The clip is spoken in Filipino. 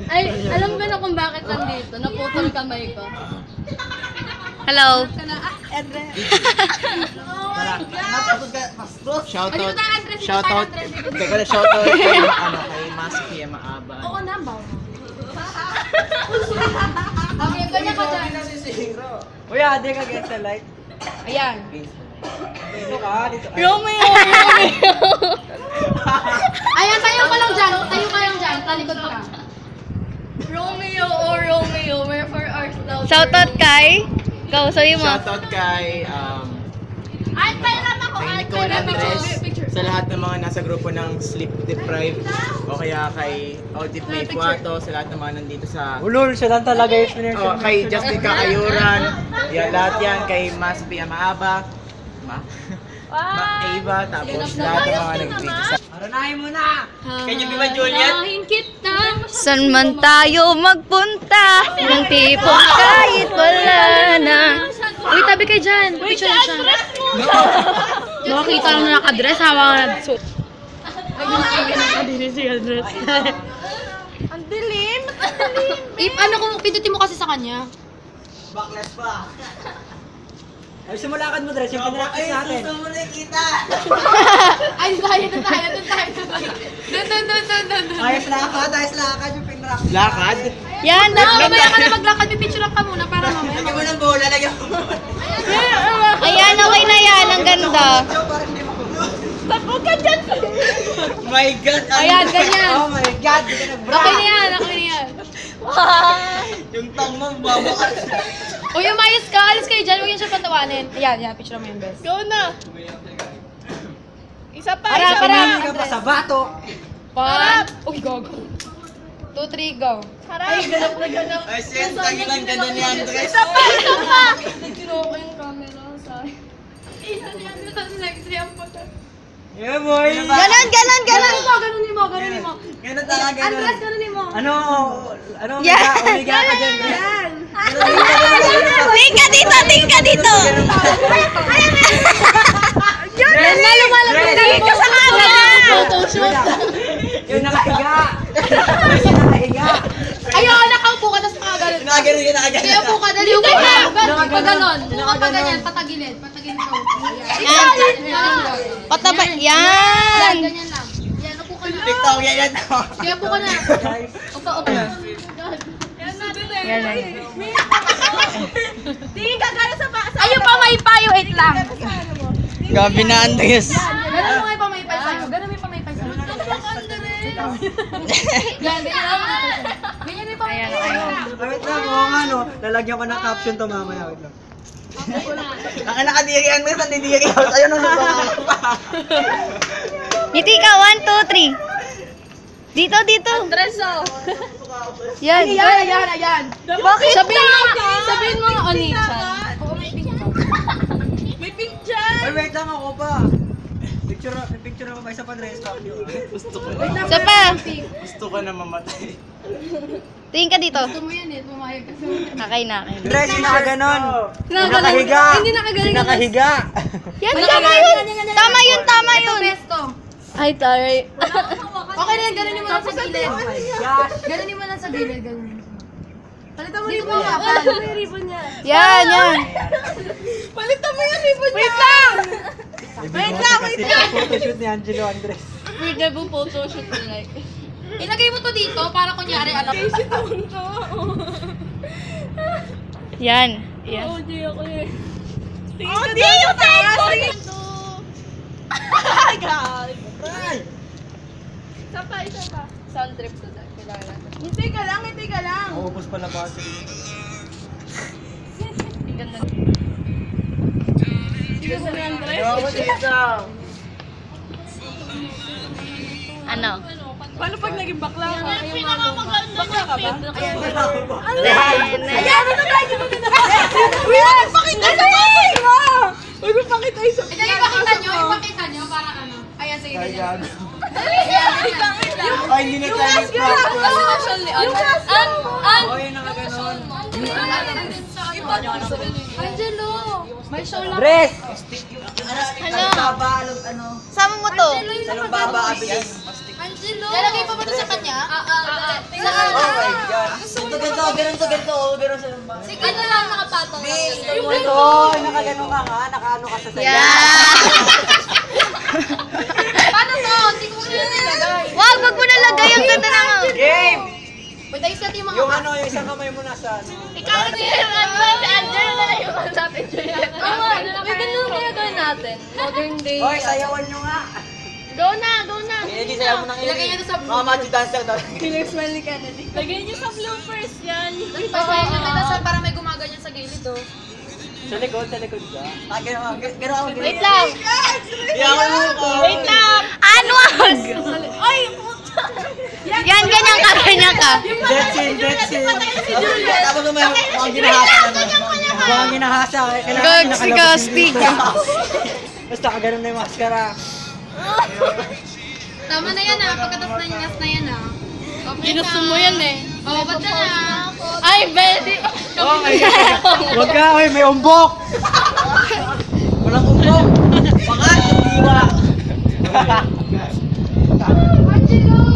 Ay, alam ba na kung bakit nandito? Naputol kamay ko. Hello. Shoutout. Shoutout. Shoutout kay Maski, Maaba. Oo na, ba? Okay, ganyan ka dyan. Uy, ade ka get the light. Ayan. Dito ka, dito. Romeo. Ayan, tayo ka lang dyan. Tayo ka lang dyan. Talikod ka. Romeo or Romeo, wherefore art thou? Shoutout kay. Go, sabi mo. Shoutout kay Ay, pairam ako. kay Nicole Andres, sa lahat ng mga nasa grupo ng Sleep Deprived, o kaya kay Audie Play Puato, sa lahat ng mga nandito sa Ulol, siya lang talaga yung explanation. kay Justin Kakayuran, yan, lahat yan, kay Mas Pia Maaba, Eva, tapos lahat ng mga nag-tweet sa Aronahin mo na! Kanya di ba, Juliet? Mahin kita. Saan man tayo magpunta, ng tipong kahit wala na. Uy, tabi kayo dyan. Picture na siya. Makakita lang na nakadress, hawa ka nagsuot. Ang dilim. Ano kung pindutin mo kasi sa kanya? Backlash pa. Ay, simulakad mo, Dres, yung pinractice natin. mo nakikita! Ay, doon tayo. Doon. Ayos lakad yung pinractice. Lakad? Yan, Mamaya ka na maglakad, pipicture ka muna para mamaya. Lagyan mo ng bola, lagyan mo. Ayan, okay na yan. Ang ganda. My God! Ayan, ganyan. Oh my God, di ka na bra. Okay na yan. Yung tang mo, babakas. Uy, umayos ka. Alis kayo dyan. Huwag yun siya patawanin. Ayan, picture mo yung best. Go na. Isa pa. Tumingin ka pa sa bato. Para. Uy, go. 2, 3, go. Ay, ganap na ganap. Ay, Sen, tangilan ka na ni Andres. Isa pa. Kinuha ko yung camera. Sorry. Nag-siyam po to. Yeah, boy. Ganon. Ganunin mo. Ganun talaga, ganun. Andres, ganunin mo. Ano, Yeah. umiga ka dyan. Yan. Tingka dito. Yan na, lumalapit na Tingka sa camera. Photoshoot. Yung nakahiga. Ayaw, nakaupo ka, tapos makagalit. Nakaganon ka, nakaganon. Kaya upo ka, dali upo ka. Pag ganon. Upo ka ganyan, patagilid ka. Yan. Pataba. Yan. Ganyan lang. Yan, upo ka na. TikTok, yan. Kaya upo ka na. Upo. Yan. Tingin ka gano'n sa paasa. Ayun pa, may payo, 8 lang. Gabi na, Andres. Ganun mo may pamaypay sa'yo. Ganun may pamaypay sa'yo. Ganyan lang. Ganyan may pamaypay sa'yo. Wait lang, oo nga no. Lalagyan ko ng caption to mamaya. Wait lang. Ang nakadiri, Andres, nandidiri ako. Ayun ang susunod. Ngiti ka, 1, 2, 3. Dito. Andreso. Yan. Ayan. Bakit? Sabihin mo nga, Onichan. Oo, may pink dyan. Ay, wait lang ako pa. Picture ako pa isa pa dress pa. Gusto ko Isa pa. Gusto ko na mamatay. Tingin ka dito. Gusto mo yan eh, pumayag ka sa Okay na. Dress yung nakaganon. Yung Nakaganon. nakahiga. Hindi nakaganon. Yung nakahiga. Yan, tama yun. Ito, besto. Ay, taray. Okay na yan, ganunin mo lang sa gilid. Gosh. Ganunin mo lang sa gilid, ganunin. Palitan mo ribbon niya. Palitan mo yung ribbon niya. Yan. Palitan mo yung ribbon niya. Wait lang! Wait lang. Photoshoot ni Angelo Andres. Weird na po photoshoot ko like. Ilagay mo to dito para kunyari alam. Yan. Oh, di ako eh. Oh, di yung taas! Isa pa. Sound trip ko dahil kailangan natin. Hindi ka lang. Maubos pala ba siya? Ganda. Sige mo yan, Andres. Ayoko dito. Ano? Paano pag naging bakla ka? Bakla ka ba? Ayan. Ano na tayo? Uy, pakita sa bahay mo! Uy, pakita isa. Ipakita nyo para ano. Ayan, sige. Ayan. Yung Ay, hindi na tayo nag-practice. Oh, yung nakaganon. Angelo! May show lang. Dress! Sama mo to. Anong baba abilis? Angelo! Lalagay pa ba ito sa kanya? Saan? ganun to, ganun sa lumba. Sige na lang nakapatong lang. Ito, nakaganon ka nga, nakaano ka sa saya. Yeah! Paano to? Hindi ko siya nilagay. Wag mo nalagay. Ang ganda na nga. Game! Pwede iset yung mga Yung ano, yung isang kamay mo nasa ano. Ikaw na yung ano, si Angelo na lang yung masapit dyan. Oo, may ganun kaya gawin natin. Modern day. Hoy, sayawan nyo nga. Go na, go na. Hindi sayaw mo nang Ilagay niyo sa Mga magic dancer daw. Killer smile ni Kennedy. Lagay niyo sa bloopers yan. Lagay niyo sa para may gumaganyan sa gilid oh. Sa likod ka. Ah, ganun ako. Wait lang. Iyakan mo ko. Wait lang. Ano ang? Ay, puta. Yan, ganyan ka, ganyan ka. That's it. Tapos may mga ginahasa na. Mga ginahasa. Gag, si Gastig. Basta kaganon na yung maskara. Tama na yan ah. Pagkatapos na yung na yan ah. Ginusto mo yan eh. Oo, ba't ka na? Ay, Betty. Oh my God. Huwag ka, oy, may umbok. Walang umbok. Baka, iwa. Angelo!